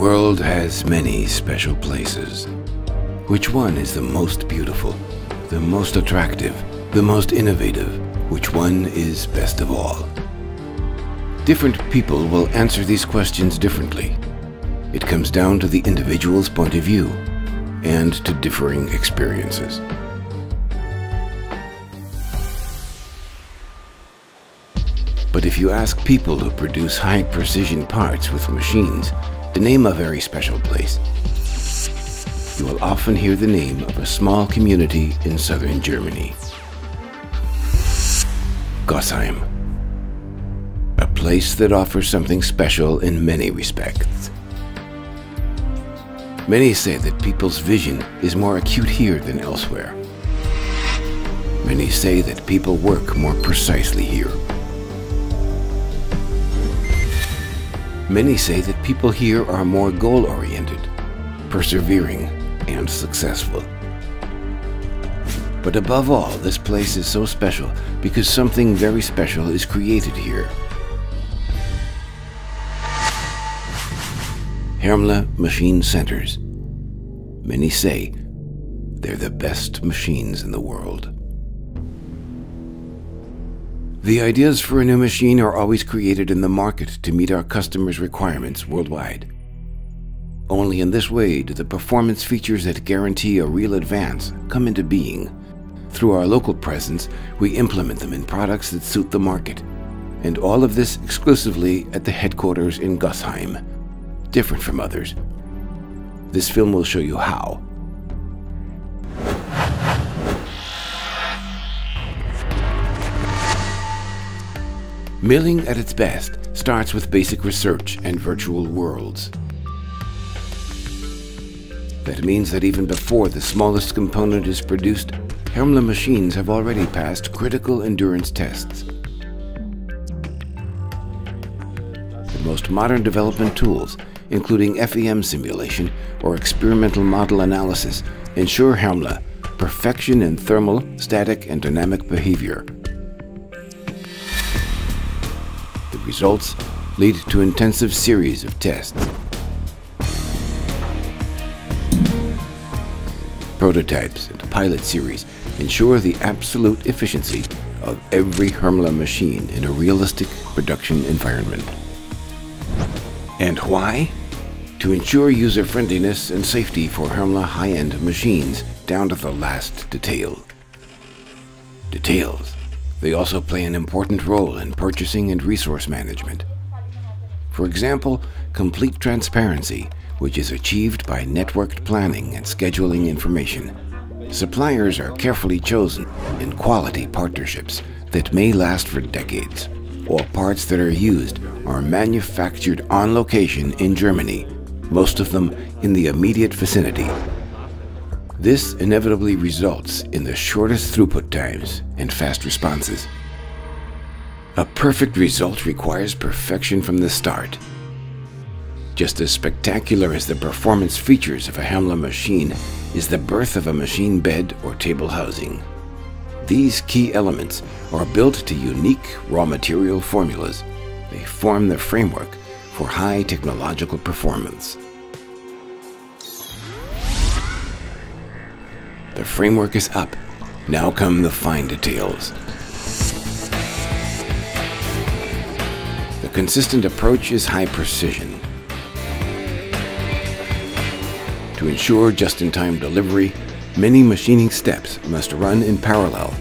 world has many special places. Which one is the most beautiful, the most attractive, the most innovative? Which one is best of all? Different people will answer these questions differently. It comes down to the individual's point of view and to differing experiences. But if you ask people who produce high-precision parts with machines to name a very special place, you will often hear the name of a small community in southern Germany. Gossheim. A place that offers something special in many respects. Many say that people's vision is more acute here than elsewhere. Many say that people work more precisely here. Many say that people here are more goal-oriented, persevering, and successful. But above all, this place is so special because something very special is created here. Hermle machine centers. Many say they're the best machines in the world. The ideas for a new machine are always created in the market to meet our customers' requirements worldwide. Only in this way do the performance features that guarantee a real advance come into being. Through our local presence, we implement them in products that suit the market, and all of this exclusively at the headquarters in Gossheim, different from others. This film will show you how. Milling at its best starts with basic research and virtual worlds. That means that even before the smallest component is produced, Hermle machines have already passed critical endurance tests. The most modern development tools, including FEM simulation or experimental model analysis, ensure Hermle perfection in thermal, static, and dynamic behavior. The results lead to intensive series of tests. Prototypes and pilot series ensure the absolute efficiency of every Hermle machine in a realistic production environment. And why? To ensure user-friendliness and safety for Hermle high-end machines down to the last detail. Details. They also play an important role in purchasing and resource management. For example, complete transparency, which is achieved by networked planning and scheduling information. Suppliers are carefully chosen in quality partnerships that may last for decades. All parts that are used are manufactured on location in Germany, most of them in the immediate vicinity. This inevitably results in the shortest throughput times and fast responses. A perfect result requires perfection from the start. Just as spectacular as the performance features of a Hermle machine is the birth of a machine bed or table housing. These key elements are built to unique raw material formulas. They form the framework for high technological performance. The framework is up. Now come the fine details. The consistent approach is high precision. To ensure just-in-time delivery, many machining steps must run in parallel.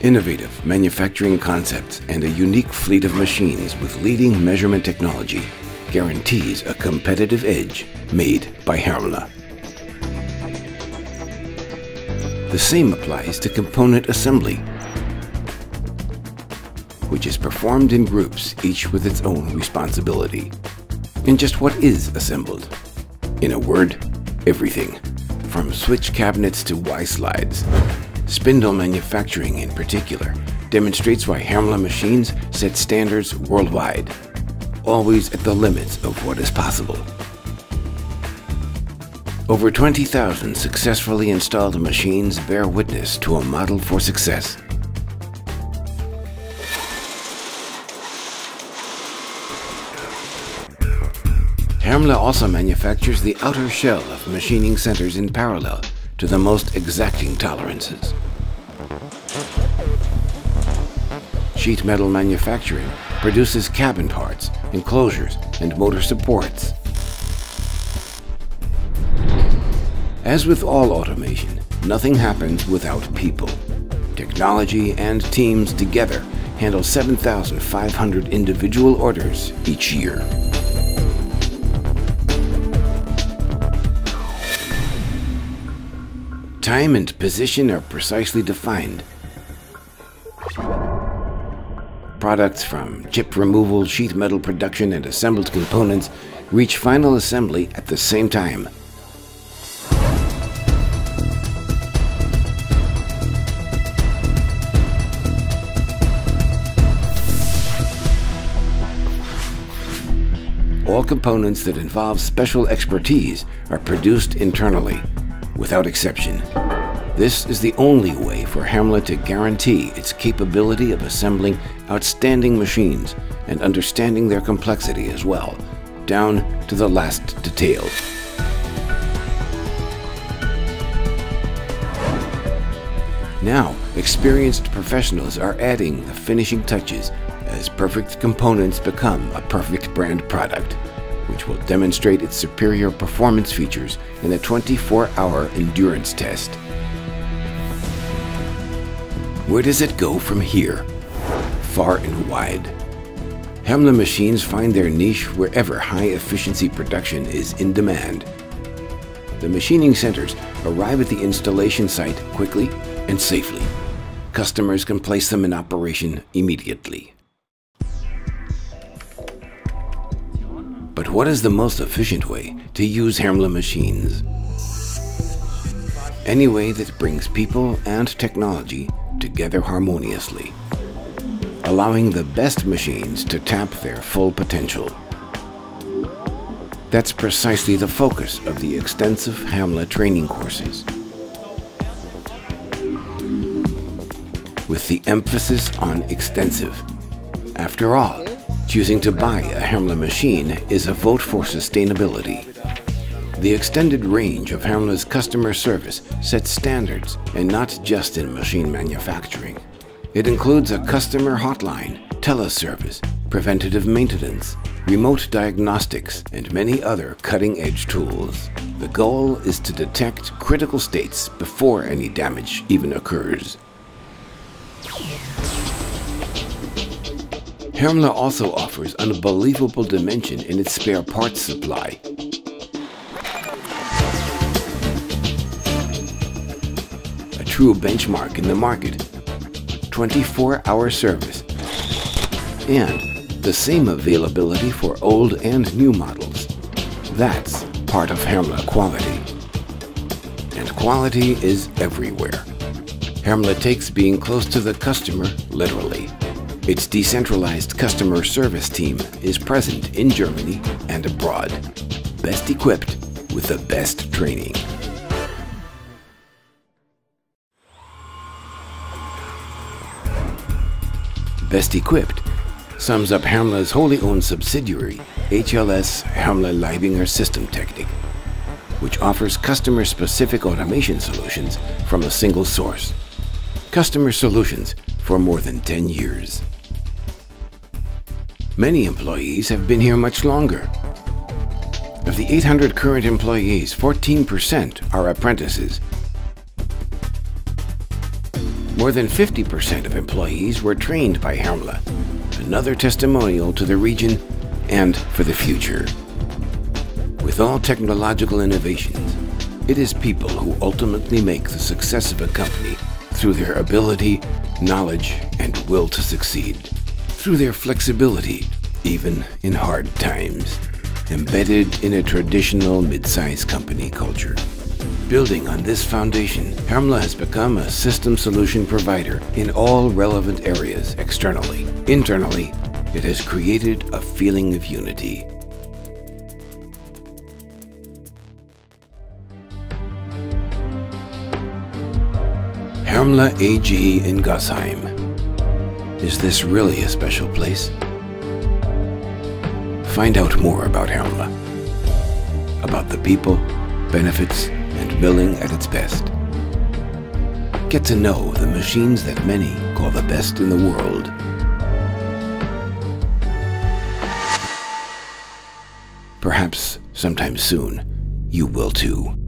Innovative manufacturing concepts and a unique fleet of machines with leading measurement technology guarantees a competitive edge made by Hermle. The same applies to component assembly, which is performed in groups, each with its own responsibility. And just what is assembled? In a word, everything, from switch cabinets to Y-slides. Spindle manufacturing in particular demonstrates why Hermle machines set standards worldwide, always at the limits of what is possible. Over 20,000 successfully installed machines bear witness to a model for success. Hermle also manufactures the outer shell of machining centers in parallel to the most exacting tolerances. Sheet metal manufacturing produces cabin parts, enclosures, and motor supports. As with all automation, nothing happens without people. Technology and teams together handle 7,500 individual orders each year. Time and position are precisely defined. Products from chip removal, sheet metal production, and assembled components reach final assembly at the same time. All components that involve special expertise are produced internally, without exception. This is the only way for Hermle to guarantee its capability of assembling outstanding machines and understanding their complexity as well, down to the last detail. Now, experienced professionals are adding the finishing touches as perfect components become a perfect brand product, which will demonstrate its superior performance features in a 24-hour endurance test. Where does it go from here? Far and wide. Hermle machines find their niche wherever high-efficiency production is in demand. The machining centers arrive at the installation site quickly and safely. Customers can place them in operation immediately. But what is the most efficient way to use Hermle machines? Any way that brings people and technology together harmoniously, allowing the best machines to tap their full potential. That's precisely the focus of the extensive Hermle training courses. With the emphasis on extensive. After all, choosing to buy a Hermle machine is a vote for sustainability. The extended range of Hermle's customer service sets standards, and not just in machine manufacturing. It includes a customer hotline, teleservice, preventative maintenance, remote diagnostics, and many other cutting-edge tools. The goal is to detect critical states before any damage even occurs. Hermle also offers unbelievable dimension in its spare parts supply. A true benchmark in the market, 24-hour service, and the same availability for old and new models. That's part of Hermle quality. And quality is everywhere. Hermle takes being close to the customer literally. Its decentralized customer service team is present in Germany and abroad, best equipped with the best training. Best equipped sums up Hermle's wholly owned subsidiary, HLS Hermle Leibinger System Technik, which offers customer-specific automation solutions from a single source. Customer solutions for more than 10 years. Many employees have been here much longer. Of the 800 current employees, 14% are apprentices. More than 50% of employees were trained by Hermle, another testimonial to the region and for the future. With all technological innovations, it is people who ultimately make the success of a company through their ability, knowledge, and will to succeed. Through their flexibility, even in hard times, embedded in a traditional mid-size company culture. Building on this foundation, Hermle has become a system solution provider in all relevant areas externally. Internally, it has created a feeling of unity. Hermle AG in Gossheim. Is this really a special place? Find out more about Hermle, about the people, benefits, and milling at its best. Get to know the machines that many call the best in the world. Perhaps sometime soon, you will too.